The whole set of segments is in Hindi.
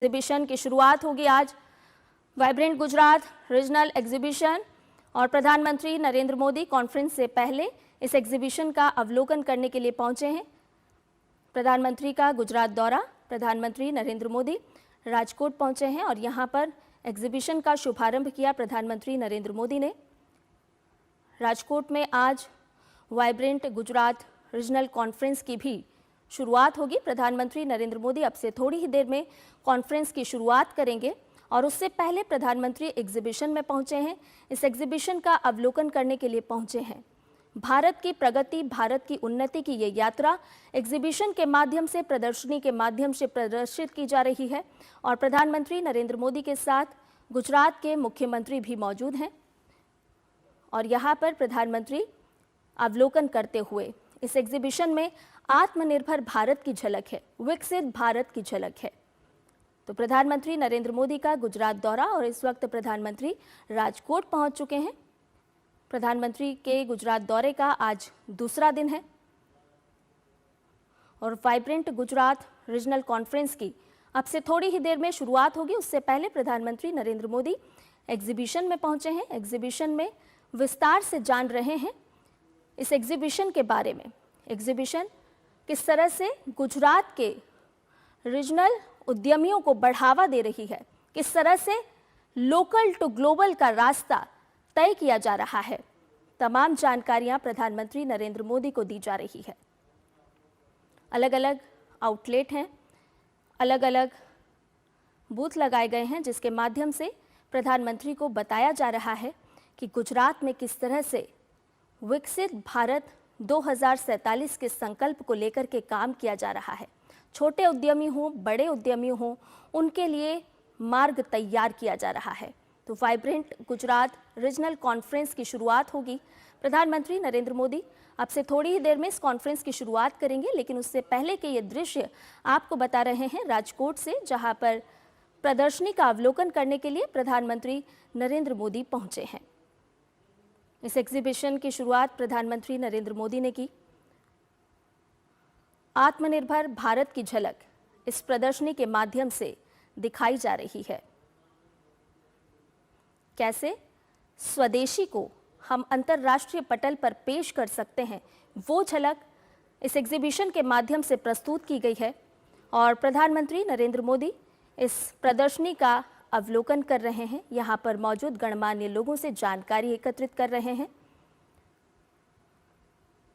एग्जीबिशन की शुरुआत होगी आज। वाइब्रेंट गुजरात रीजनल एग्जीबिशन और प्रधानमंत्री नरेंद्र मोदी कॉन्फ्रेंस से पहले इस एग्जीबिशन का अवलोकन करने के लिए पहुंचे हैं। प्रधानमंत्री का गुजरात दौरा, प्रधानमंत्री नरेंद्र मोदी राजकोट पहुंचे हैं और यहां पर एग्जीबिशन का शुभारंभ किया प्रधानमंत्री नरेंद्र मोदी ने। राजकोट में आज वाइब्रेंट गुजरात रीजनल कॉन्फ्रेंस की भी शुरुआत होगी। प्रधानमंत्री नरेंद्र मोदी अब से थोड़ी ही देर में कॉन्फ्रेंस की शुरुआत करेंगे और उससे पहले प्रधानमंत्री एग्जीबिशन में पहुंचे हैं। इस एग्जीबिशन का अवलोकन करने के लिए पहुंचे हैं। भारत की प्रगति, भारत की उन्नति की ये यात्रा एग्जीबिशन के माध्यम से, प्रदर्शनी के माध्यम से प्रदर्शित की जा रही है और प्रधानमंत्री नरेंद्र मोदी के साथ गुजरात के मुख्यमंत्री भी मौजूद हैं और यहाँ पर प्रधानमंत्री अवलोकन करते हुए इस एग्जीबिशन में आत्मनिर्भर भारत की झलक है, विकसित भारत की झलक है। तो प्रधानमंत्री नरेंद्र मोदी का गुजरात दौरा और इस वक्त प्रधानमंत्री राजकोट पहुंच चुके हैं। प्रधानमंत्री के गुजरात दौरे का आज दूसरा दिन है और वाइब्रेंट गुजरात रीजनल कॉन्फ्रेंस की अब से थोड़ी ही देर में शुरुआत होगी। उससे पहले प्रधानमंत्री नरेंद्र मोदी एग्जीबिशन में पहुंचे हैं। एग्जीबिशन में विस्तार से जान रहे हैं इस एग्जीबिशन के बारे में। एग्जीबिशन किस तरह से गुजरात के रीजनल उद्यमियों को बढ़ावा दे रही है, किस तरह से लोकल टू ग्लोबल का रास्ता तय किया जा रहा है, तमाम जानकारियां प्रधानमंत्री नरेंद्र मोदी को दी जा रही है। अलग अलग आउटलेट हैं, अलग अलग बूथ लगाए गए हैं जिसके माध्यम से प्रधानमंत्री को बताया जा रहा है कि गुजरात में किस तरह से विकसित भारत 2047 के संकल्प को लेकर के काम किया जा रहा है। छोटे उद्यमी हों, बड़े उद्यमी हों, उनके लिए मार्ग तैयार किया जा रहा है। तो वाइब्रेंट गुजरात रीजनल कॉन्फ्रेंस की शुरुआत होगी। प्रधानमंत्री नरेंद्र मोदी अब से थोड़ी ही देर में इस कॉन्फ्रेंस की शुरुआत करेंगे, लेकिन उससे पहले के ये दृश्य आपको बता रहे हैं राजकोट से, जहां पर प्रदर्शनी का अवलोकन करने के लिए प्रधानमंत्री नरेंद्र मोदी पहुंचे हैं। इस एग्जीबिशन की शुरुआत प्रधानमंत्री नरेंद्र मोदी ने की। आत्मनिर्भर भारत की झलक इस प्रदर्शनी के माध्यम से दिखाई जा रही है। कैसे स्वदेशी को हम अंतर्राष्ट्रीय पटल पर पेश कर सकते हैं, वो झलक इस एग्जीबिशन के माध्यम से प्रस्तुत की गई है और प्रधानमंत्री नरेंद्र मोदी इस प्रदर्शनी का अवलोकन कर रहे हैं। यहाँ पर मौजूद गणमान्य लोगों से जानकारी एकत्रित कर रहे हैं।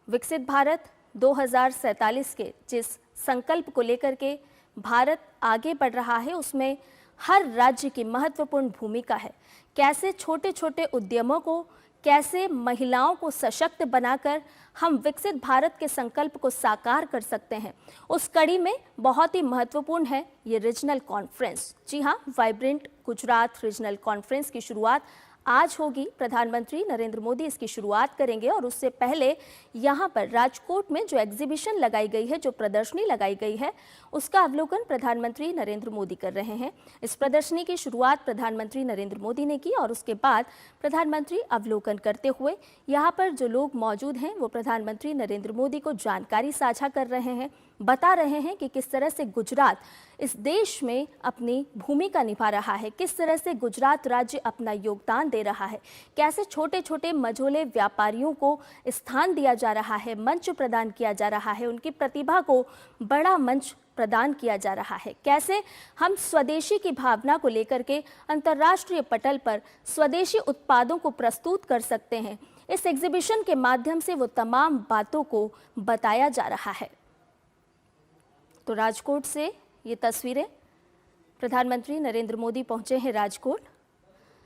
विकसित भारत 2047 के जिस संकल्प को लेकर के भारत आगे बढ़ रहा है, उसमें हर राज्य की महत्वपूर्ण भूमिका है। कैसे छोटे छोटे उद्यमों को, कैसे महिलाओं को सशक्त बनाकर हम विकसित भारत के संकल्प को साकार कर सकते हैं, उस कड़ी में बहुत ही महत्वपूर्ण है ये रीजनल कॉन्फ्रेंस। जी हाँ, वाइब्रेंट गुजरात रीजनल कॉन्फ्रेंस की शुरुआत आज होगी। प्रधानमंत्री नरेंद्र मोदी इसकी शुरुआत करेंगे और उससे पहले यहाँ पर राजकोट में जो एग्जीबिशन लगाई गई है, जो प्रदर्शनी लगाई गई है, उसका अवलोकन प्रधानमंत्री नरेंद्र मोदी कर रहे हैं। इस प्रदर्शनी की शुरुआत प्रधानमंत्री नरेंद्र मोदी ने की और उसके बाद प्रधानमंत्री अवलोकन करते हुए यहाँ पर जो लोग मौजूद हैं वो प्रधानमंत्री नरेंद्र मोदी को जानकारी साझा कर रहे हैं, बता रहे हैं कि किस तरह से गुजरात इस देश में अपनी भूमिका निभा रहा है, किस तरह से गुजरात राज्य अपना योगदान दे रहा है, कैसे छोटे छोटे मझोले व्यापारियों को स्थान दिया जा रहा है, मंच प्रदान किया जा रहा है, उनकी प्रतिभा को बड़ा मंच प्रदान किया जा रहा है, कैसे हम स्वदेशी की भावना को लेकर के अंतर्राष्ट्रीय पटल पर स्वदेशी उत्पादों को प्रस्तुत कर सकते हैं। इस एग्जीबिशन के माध्यम से वो तमाम बातों को बताया जा रहा है। तो राजकोट से ये तस्वीरें, प्रधानमंत्री नरेंद्र मोदी पहुंचे हैं राजकोट।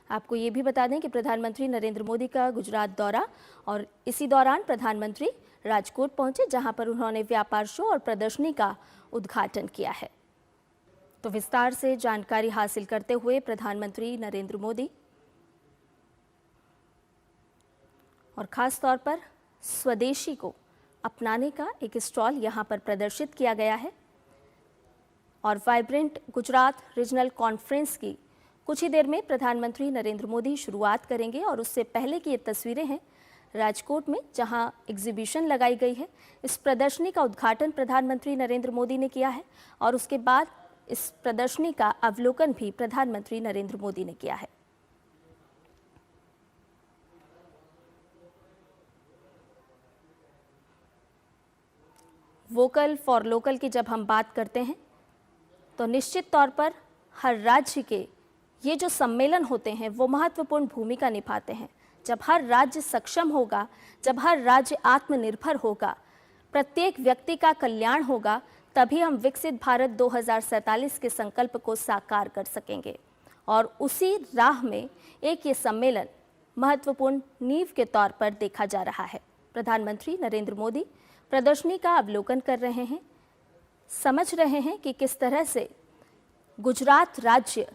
आपको ये भी बता दें कि प्रधानमंत्री नरेंद्र मोदी का गुजरात दौरा और इसी दौरान प्रधानमंत्री राजकोट पहुंचे, जहां पर उन्होंने व्यापार शो और प्रदर्शनी का उद्घाटन किया है। तो विस्तार से जानकारी हासिल करते हुए प्रधानमंत्री नरेंद्र मोदी और खास तौर पर स्वदेशी को अपनाने का एक स्टॉल यहां पर प्रदर्शित किया गया है और वाइब्रेंट गुजरात रीजनल कॉन्फ्रेंस की कुछ ही देर में प्रधानमंत्री नरेंद्र मोदी शुरुआत करेंगे और उससे पहले की ये तस्वीरें हैं राजकोट में, जहां एग्जीबिशन लगाई गई है। इस प्रदर्शनी का उद्घाटन प्रधानमंत्री नरेंद्र मोदी ने किया है और उसके बाद इस प्रदर्शनी का अवलोकन भी प्रधानमंत्री नरेंद्र मोदी ने किया है। वोकल फॉर लोकल की जब हम बात करते हैं तो निश्चित तौर पर हर राज्य के ये जो सम्मेलन होते हैं वो महत्वपूर्ण भूमिका निभाते हैं। जब हर राज्य सक्षम होगा, जब हर राज्य आत्मनिर्भर होगा, प्रत्येक व्यक्ति का कल्याण होगा, तभी हम विकसित भारत 2047 के संकल्प को साकार कर सकेंगे। और उसी राह में एक ये सम्मेलन महत्वपूर्ण नींव के तौर पर देखा जा रहा है। प्रधानमंत्री नरेंद्र मोदी प्रदर्शनी का अवलोकन कर रहे हैं, समझ रहे हैं कि किस तरह से गुजरात राज्य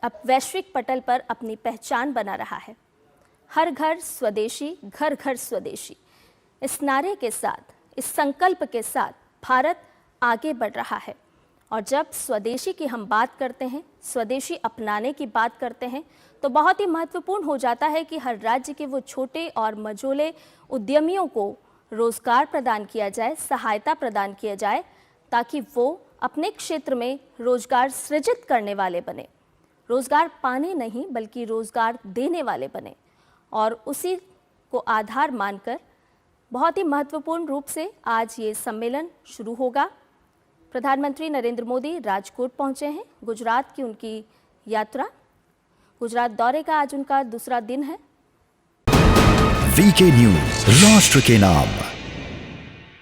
अब वैश्विक पटल पर अपनी पहचान बना रहा है। हर घर स्वदेशी, घर घर स्वदेशी, इस नारे के साथ, इस संकल्प के साथ भारत आगे बढ़ रहा है। और जब स्वदेशी की हम बात करते हैं, स्वदेशी अपनाने की बात करते हैं, तो बहुत ही महत्वपूर्ण हो जाता है कि हर राज्य के वो छोटे और मझोले उद्यमियों को रोजगार प्रदान किया जाए, सहायता प्रदान किया जाए, ताकि वो अपने क्षेत्र में रोजगार सृजित करने वाले बने, रोजगार पाने नहीं बल्कि रोजगार देने वाले बने। और उसी को आधार मानकर बहुत ही महत्वपूर्ण रूप से आज ये सम्मेलन शुरू होगा। प्रधानमंत्री नरेंद्र मोदी राजकोट पहुंचे हैं। गुजरात की उनकी यात्रा, गुजरात दौरे का आज उनका दूसरा दिन है। वीके न्यूज, राष्ट्र के नाम।